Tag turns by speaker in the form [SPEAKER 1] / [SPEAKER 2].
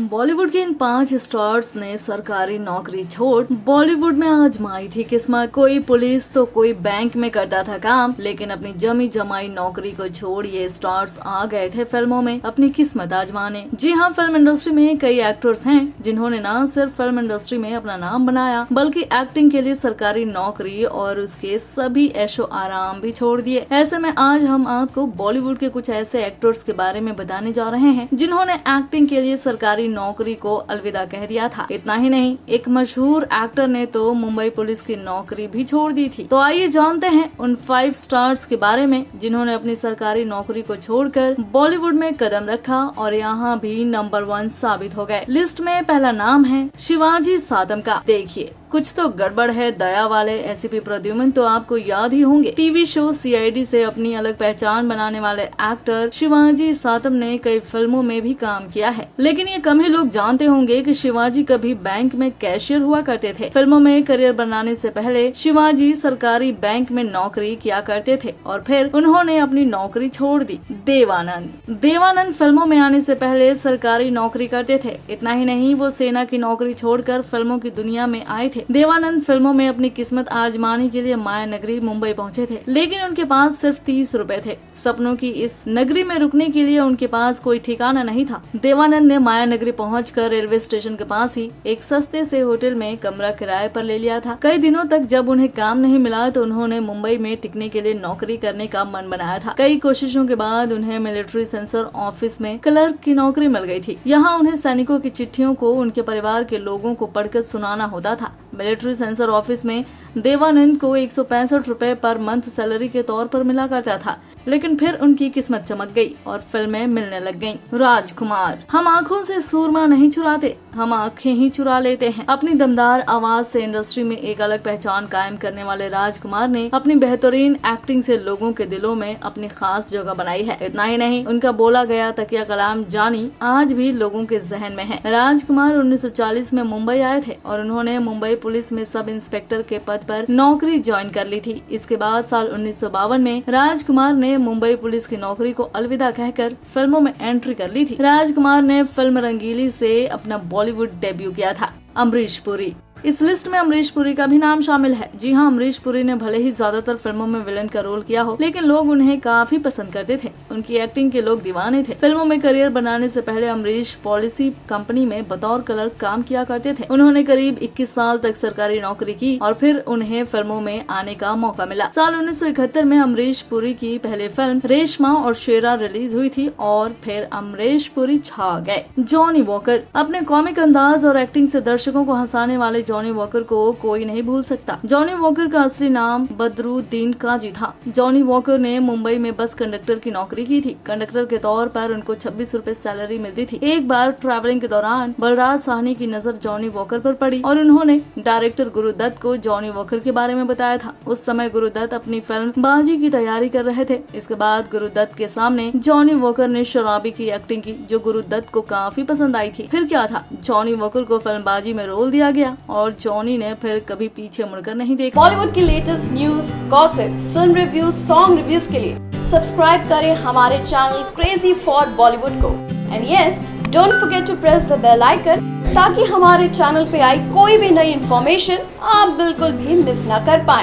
[SPEAKER 1] बॉलीवुड के इन 5 स्टार्स ने सरकारी नौकरी छोड़ बॉलीवुड में आजमाई थी किस्मत। कोई पुलिस तो कोई बैंक में करता था काम, लेकिन अपनी जमी जमाई नौकरी को छोड़ ये स्टार्स आ गए थे फिल्मों में अपनी किस्मत आजमाने। जी हाँ, फिल्म इंडस्ट्री में कई एक्टर्स हैं जिन्होंने न सिर्फ फिल्म इंडस्ट्री में अपना नाम बनाया, बल्कि एक्टिंग के लिए सरकारी नौकरी और उसके सभी ऐशो आराम भी छोड़ दिए। ऐसे में आज हम आपको बॉलीवुड के कुछ ऐसे एक्टर्स के बारे में बताने जा रहे हैं जिन्होंने एक्टिंग के लिए सरकारी नौकरी को अलविदा कह दिया था। इतना ही नहीं, एक मशहूर एक्टर ने तो मुंबई पुलिस की नौकरी भी छोड़ दी थी। तो आइए जानते हैं उन 5 स्टार्स के बारे में जिन्होंने अपनी सरकारी नौकरी को छोड़कर बॉलीवुड में कदम रखा और यहाँ भी नंबर 1 साबित हो गए। लिस्ट में पहला नाम है शिवाजी सातम का। देखिए, कुछ तो गड़बड़ है दया वाले एसीपी प्रद्युमन तो आपको याद ही होंगे। टीवी शो सीआईडी से अपनी अलग पहचान बनाने वाले एक्टर शिवाजी सातम ने कई फिल्मों में भी काम किया है, लेकिन ये कम ही लोग जानते होंगे कि शिवाजी कभी बैंक में कैशियर हुआ करते थे। फिल्मों में करियर बनाने से पहले शिवाजी सरकारी बैंक में नौकरी किया करते थे और फिर उन्होंने अपनी नौकरी छोड़ दी। देवानंद फिल्मों में आने से पहले सरकारी नौकरी करते थे। इतना ही नहीं, वो सेना की नौकरी छोड़कर फिल्मों की दुनिया में आए थे। देवानंद फिल्मों में अपनी किस्मत आजमाने के लिए माया नगरी मुंबई पहुंचे थे, लेकिन उनके पास सिर्फ 30 रुपए थे। सपनों की इस नगरी में रुकने के लिए उनके पास कोई ठिकाना नहीं था। देवानंद ने माया नगरी पहुंचकर रेलवे स्टेशन के पास ही एक सस्ते से होटल में कमरा किराए पर ले लिया था। कई दिनों तक जब उन्हें काम नहीं मिला तो उन्होंने मुंबई में टिकने के लिए नौकरी करने का मन बनाया था। कई कोशिशों के बाद उन्हें मिलिट्री सेंसर ऑफिस में क्लर्क की नौकरी मिल गई थी। यहाँ उन्हें सैनिकों की चिट्ठियों को उनके परिवार के लोगों को पढ़कर सुनाना होता था। मिलिट्री सेंसर ऑफिस में देवानंद को 165 रुपए पर मंथ सैलरी के तौर पर मिला करता था, लेकिन फिर उनकी किस्मत चमक गई और फिल्में मिलने लग गईं। राजकुमार। हम आँखों से सूरमा नहीं चुराते, हम आँखें ही चुरा लेते हैं। अपनी दमदार आवाज से इंडस्ट्री में एक अलग पहचान कायम करने वाले राजकुमार ने अपनी बेहतरीन एक्टिंग से लोगों के दिलों में अपनी खास जगह बनाई है। इतना ही नहीं, उनका बोला गया तकिया कलाम जानी आज भी लोगों के जहन में है। राजकुमार 1940 में मुंबई आए थे और उन्होंने मुंबई पुलिस में सब इंस्पेक्टर के पद पर नौकरी ज्वाइन कर ली थी। इसके बाद साल 1952 में राजकुमार ने मुंबई पुलिस की नौकरी को अलविदा कहकर फिल्मों में एंट्री कर ली थी। राजकुमार ने फिल्म रंगीली से अपना बॉलीवुड डेब्यू किया था। अमरीश पुरी। इस लिस्ट में अमरीश पुरी का भी नाम शामिल है। जी हाँ, अमरीश पुरी ने भले ही ज्यादातर फिल्मों में विलन का रोल किया हो, लेकिन लोग उन्हें काफी पसंद करते थे। उनकी एक्टिंग के लोग दीवाने थे। फिल्मों में करियर बनाने से पहले अमरीश पॉलिसी कंपनी में बतौर क्लर्क काम किया करते थे। उन्होंने करीब 21 साल तक सरकारी नौकरी की और फिर उन्हें फिल्मों में आने का मौका मिला। साल 1971 में अमरीश पुरी की पहली फिल्म रेशमा और शेरा रिलीज हुई थी और फिर अमरीश पुरी छा गए। Johnny walker. अपने कॉमिक अंदाज और एक्टिंग से दर्शकों को हंसाने वाले जॉनी वॉकर को कोई नहीं भूल सकता। जॉनी वॉकर का असली नाम बदरुद्दीन काजी था। जॉनी वॉकर ने मुंबई में बस कंडक्टर की नौकरी की थी। कंडक्टर के तौर पर उनको 26 रुपए सैलरी मिलती थी। एक बार ट्रैवलिंग के दौरान बलराज साहनी की नजर जॉनी वॉकर पर पड़ी और उन्होंने डायरेक्टर गुरुदत्त को जॉनी वॉकर के बारे में बताया था। उस समय गुरुदत्त अपनी फिल्म बाजी की तैयारी कर रहे थे। इसके बाद गुरुदत्त के सामने जॉनी वॉकर ने शराबी की एक्टिंग की, जो गुरुदत्त को काफी पसंद आई थी। फिर क्या था, जॉनी वॉकर को फिल्म बाजी में रोल दिया गया और जॉनी ने फिर कभी पीछे मुड़कर नहीं देखा।
[SPEAKER 2] बॉलीवुड की latest news, gossip, film reviews, song reviews के लिए सब्सक्राइब करें हमारे चैनल क्रेजी फॉर बॉलीवुड को। And yes, don't forget to press the bell icon ताकि हमारे चैनल पे आई कोई भी नई इन्फॉर्मेशन आप बिल्कुल भी मिस ना कर पाएं।